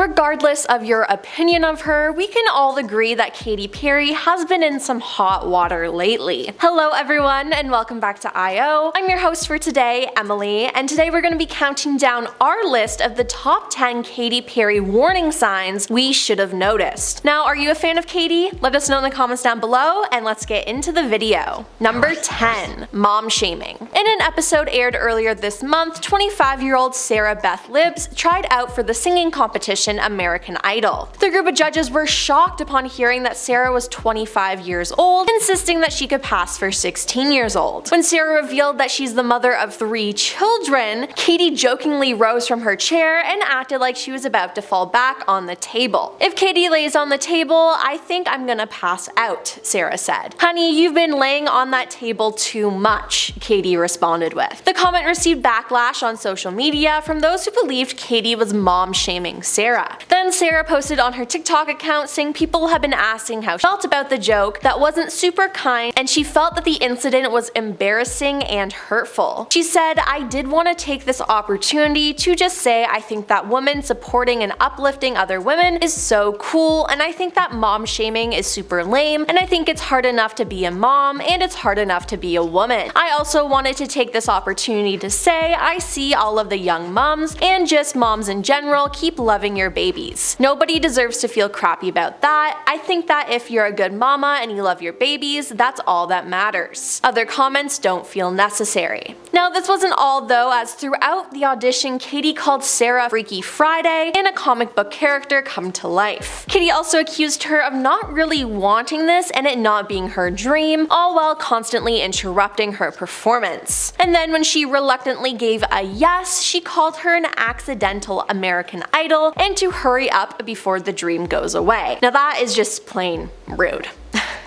Regardless of your opinion of her, we can all agree that Katy Perry has been in some hot water lately. Hello everyone and welcome back to I.O. I'm your host for today, Emily, and today we're going to be counting down our list of the top 10 Katy Perry warning signs we should have noticed. Now, are you a fan of Katy? Let us know in the comments down below and let's get into the video. Number 10. Mom shaming. In an episode aired earlier this month, 25-year-old Sarah Beth Libbs tried out for the singing competition American Idol. The group of judges were shocked upon hearing that Sarah was 25 years old, insisting that she could pass for 16 years old. When Sarah revealed that she's the mother of 3 children, Katy jokingly rose from her chair and acted like she was about to fall back on the table. "If Katy lays on the table, I think I'm gonna pass out," Sarah said. "Honey, you've been laying on that table too much," Katy responded with. The comment received backlash on social media from those who believed Katy was mom-shaming Sarah. Then Sarah posted on her TikTok account saying people have been asking how she felt about the joke, that wasn't super kind, and she felt that the incident was embarrassing and hurtful. She said, "I did want to take this opportunity to just say I think that women supporting and uplifting other women is so cool, and I think that mom shaming is super lame, and I think it's hard enough to be a mom, and it's hard enough to be a woman. I also wanted to take this opportunity to say I see all of the young moms, and just moms in general, keep loving your babies. Nobody deserves to feel crappy about that. I think that if you're a good mama and you love your babies, that's all that matters. Other comments don't feel necessary." Now, this wasn't all though, as throughout the audition, Katy called Sarah Freaky Friday and a comic book character come to life. Katy also accused her of not really wanting this and it not being her dream, all while constantly interrupting her performance. And then when she reluctantly gave a yes, she called her an accidental American Idol and to hurry up before the dream goes away. Now that is just plain rude.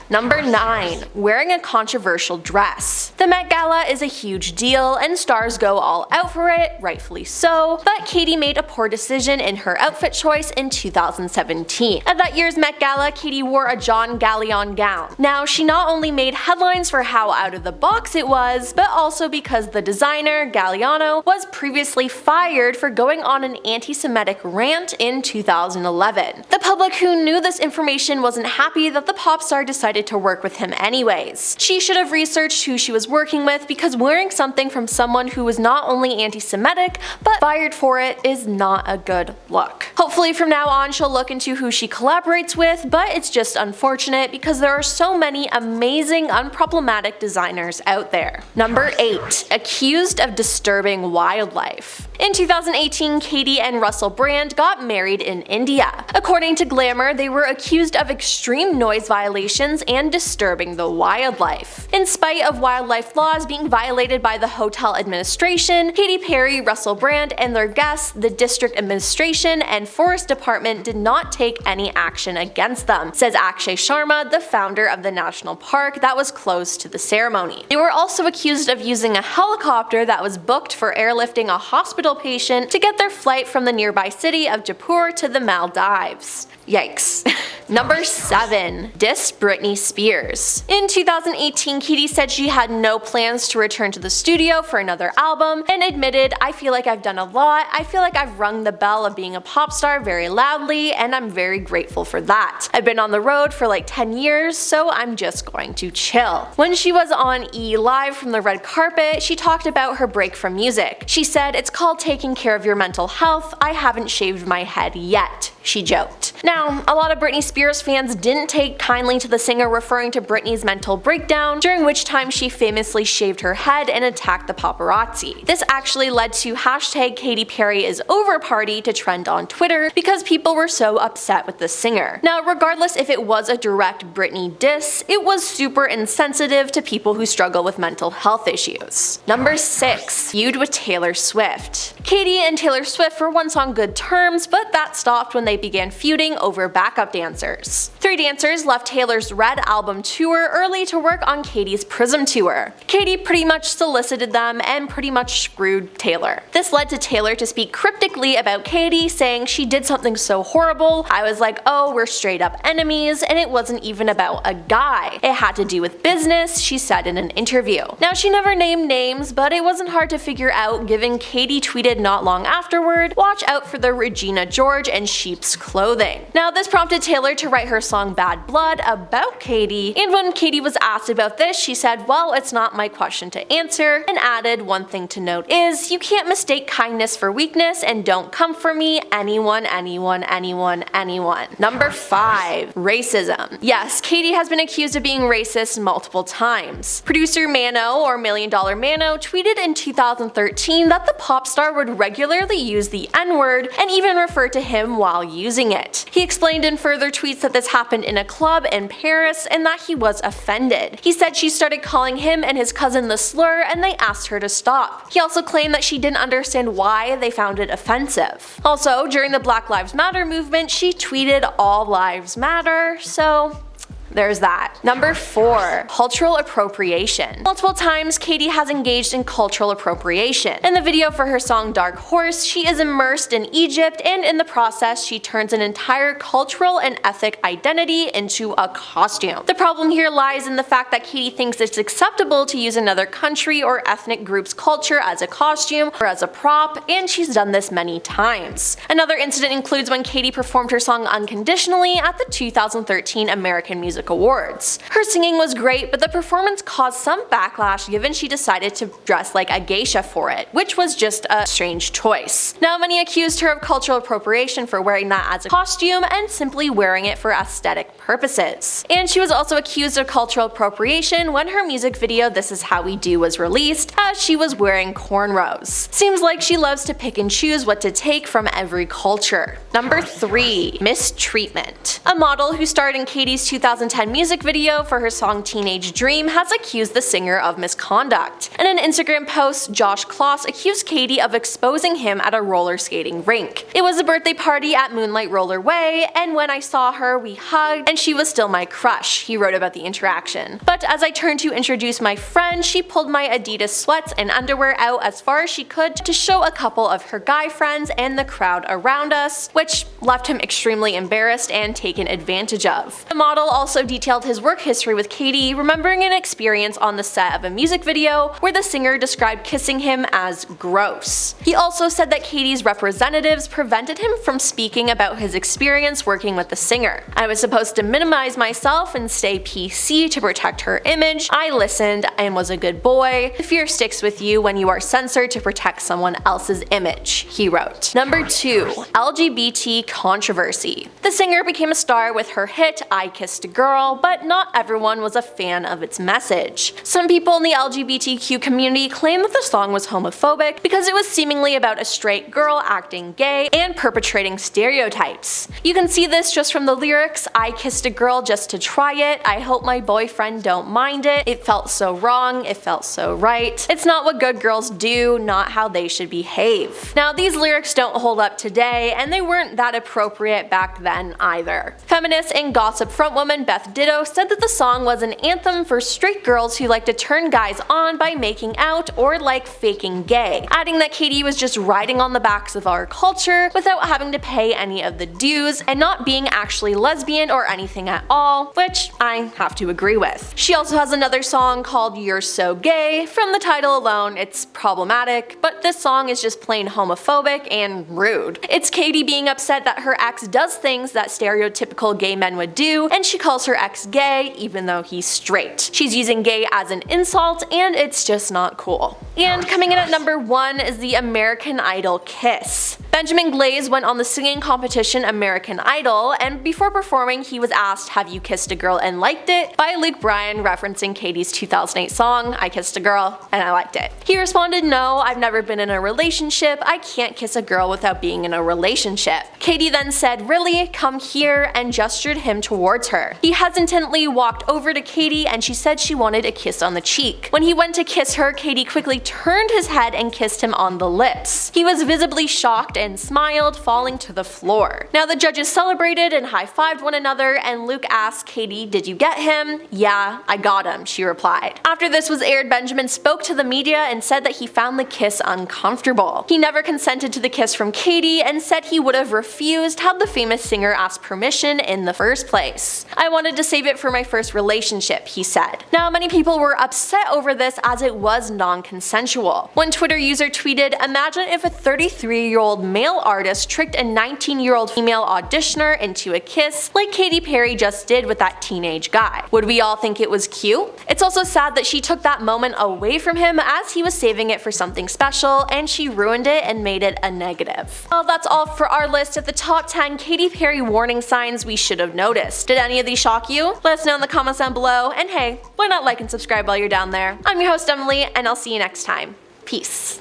Number 9. Wearing a controversial dress. The Met Gala is a huge deal and stars go all out for it, rightfully so, but Katy made a poor decision in her outfit choice in 2017. At that year's Met Gala, Katy wore a John Gallion gown. Now, she not only made headlines for how out of the box it was, but also because the designer, Galliano, was previously fired for going on an anti-Semitic rant in 2011. The public who knew this information wasn't happy that the pop star decided to work with him anyways. She should have researched who she was working with, because wearing something from someone who was not only anti-Semitic but fired for it is not a good look. Hopefully from now on she'll look into who she collaborates with, but it's just unfortunate because there are so many amazing unproblematic designers out there. Number 8. Accused of disturbing wildlife. In 2018, Katy and Russell Brand got married in India. According to Glamour, they were accused of extreme noise violations and disturbing the wildlife. In spite of wildlife laws being violated by the hotel administration, Katy Perry, Russell Brand, and their guests, the district administration, and forest department did not take any action against them, says Akshay Sharma, the founder of the national park that was closed to the ceremony. They were also accused of using a helicopter that was booked for airlifting a hospital patient to get their flight from the nearby city of Jaipur to the Maldives. Yikes. Number 7. Diss Britney Spears. In 2018, Katy said she had no plans to return to the studio for another album and admitted, "I feel like I've done a lot. I feel like I've rung the bell of being a pop star very loudly and I'm very grateful for that. I've been on the road for like 10 years, so I'm just going to chill." When she was on E! Live from the red carpet, she talked about her break from music. She said, "It's called taking care of your mental health. I haven't shaved my head yet," she joked. Now, a lot of Britney Spears fans didn't take kindly to the singer referring to Britney's mental breakdown, during which time she famously shaved her head and attacked the paparazzi. This actually led to #KatyPerryIsOver party to trend on Twitter because people were so upset with the singer. Now, regardless if it was a direct Britney diss, it was super insensitive to people who struggle with mental health issues. Number 6. Feud with Taylor Swift. Katy and Taylor Swift were once on good terms, but that stopped when they began feuding feuding over backup dancers. 3 dancers left Taylor's Red album tour early to work on Katy's Prism tour. Katy pretty much solicited them and pretty much screwed Taylor. This led to Taylor to speak cryptically about Katy, saying she did something so horrible. I was like, oh, we're straight up enemies, and it wasn't even about a guy. It had to do with business, she said in an interview. Now, she never named names, but it wasn't hard to figure out given Katy tweeted not long afterward, "Watch out for the Regina George and sheep's clothing." Now, this prompted Taylor to write her song Bad Blood about Katy, and when Katy was asked about this, she said, well, it's not my question to answer, and added, one thing to note is, you can't mistake kindness for weakness, and don't come for me, anyone, anyone, anyone, anyone. Number 5. Racism. Yes, Katy has been accused of being racist multiple times. Producer Mano, or $1 Million Mano, tweeted in 2013 that the pop star would regularly use the N-word and even refer to him while using it. He explained in further tweets that this happened in a club in Paris and that he was offended. He said she started calling him and his cousin the slur and they asked her to stop. He also claimed that she didn't understand why they found it offensive. Also, during the Black Lives Matter movement, she tweeted "All lives matter," so there's that. Number 4. Cultural appropriation. Multiple times, Katy has engaged in cultural appropriation. In the video for her song Dark Horse, she is immersed in Egypt, and in the process, she turns an entire cultural and ethnic identity into a costume. The problem here lies in the fact that Katy thinks it's acceptable to use another country or ethnic group's culture as a costume or as a prop, and she's done this many times. Another incident includes when Katy performed her song Unconditionally at the 2013 American Music Awards. Her singing was great, but the performance caused some backlash given she decided to dress like a geisha for it, which was just a strange choice. Now, many accused her of cultural appropriation for wearing that as a costume and simply wearing it for aesthetic purposes. And she was also accused of cultural appropriation when her music video This Is How We Do was released, as she was wearing cornrows. Seems like she loves to pick and choose what to take from every culture. Number 3. Mistreatment. A model who starred in Katy's 2010 music video for her song Teenage Dream has accused the singer of misconduct. In an Instagram post, Josh Kloss accused Katy of exposing him at a roller skating rink. It was a birthday party at Moonlight Roller Way, and when I saw her, we hugged, and she was still my crush, he wrote about the interaction. But as I turned to introduce my friend, she pulled my Adidas sweats and underwear out as far as she could to show a couple of her guy friends and the crowd around us, which left him extremely embarrassed and taken advantage of. The model also detailed his work history with Katy, remembering an experience on the set of a music video where the singer described kissing him as gross. He also said that Katy's representatives prevented him from speaking about his experience working with the singer. I was supposed to minimize myself and stay PC to protect her image. I listened and was a good boy. The fear sticks with you when you are censored to protect someone else's image, he wrote. Number 2. LGBT Controversy. The singer became a star with her hit I Kissed a Girl, but not everyone was a fan of its message. Some people in the LGBTQ community claim that the song was homophobic because it was seemingly about a straight girl acting gay and perpetrating stereotypes. You can see this just from the lyrics, I kissed a girl just to try it, I hope my boyfriend don't mind it, it felt so wrong, it felt so right. It's not what good girls do, not how they should behave. Now, these lyrics don't hold up today, and they weren't that appropriate back then either. Feminist and gossip frontwoman Beth Ditto said that the song was an anthem for straight girls who like to turn guys on by making out or like faking gay, adding that Katy was just riding on the backs of our culture without having to pay any of the dues and not being actually lesbian or anything at all, which I have to agree with. She also has another song called You're So Gay. From the title alone, it's problematic, but this song is just plain homophobic and rude. It's Katy being upset that her ex does things that stereotypical gay men would do, and she calls her ex gay even though he's straight. She's using gay as an insult, and it's just not cool. And coming in at number 1 is the American Idol kiss. Benjamin Glaze went on the singing competition American Idol, and before performing he was asked, have you kissed a girl and liked it? By Luke Bryan, referencing Katy's 2008 song I Kissed a Girl and I Liked It. He responded, no, I've never been in a relationship, I can't kiss a girl without being in a relationship. Katy then said, really? Come here, and gestured him towards her. He hesitantly walked over to Katy and she said she wanted a kiss on the cheek. When he went to kiss her, Katy quickly turned his head and kissed him on the lips. He was visibly shocked and smiled, falling to the floor. Now the judges celebrated and high-fived one another, and Luke asked Katy, "Did you get him?" "Yeah, I got him," she replied. After this was aired, Benjamin spoke to the media and said that he found the kiss uncomfortable. He never consented to the kiss from Katy and said he would have refused had the famous singer asked permission in the first place. "I wanted to save it for my first relationship," he said. Now many people were upset over this as it was non-consensual. One Twitter user tweeted, "Imagine if a 33-year-old male artist tricked a 19-year-old female auditioner into a kiss like Katy Perry just did with that teenage guy. Would we all think it was cute?" It's also sad that she took that moment away from him as he was saving it for something special, and she ruined it and made it a negative. Well, that's all for our list of the top 10 Katy Perry warning signs we should have noticed. Did any of these shock you? Let us know in the comments down below, and hey, why not like and subscribe while you're down there? I'm your host Emily, and I'll see you next time. Peace.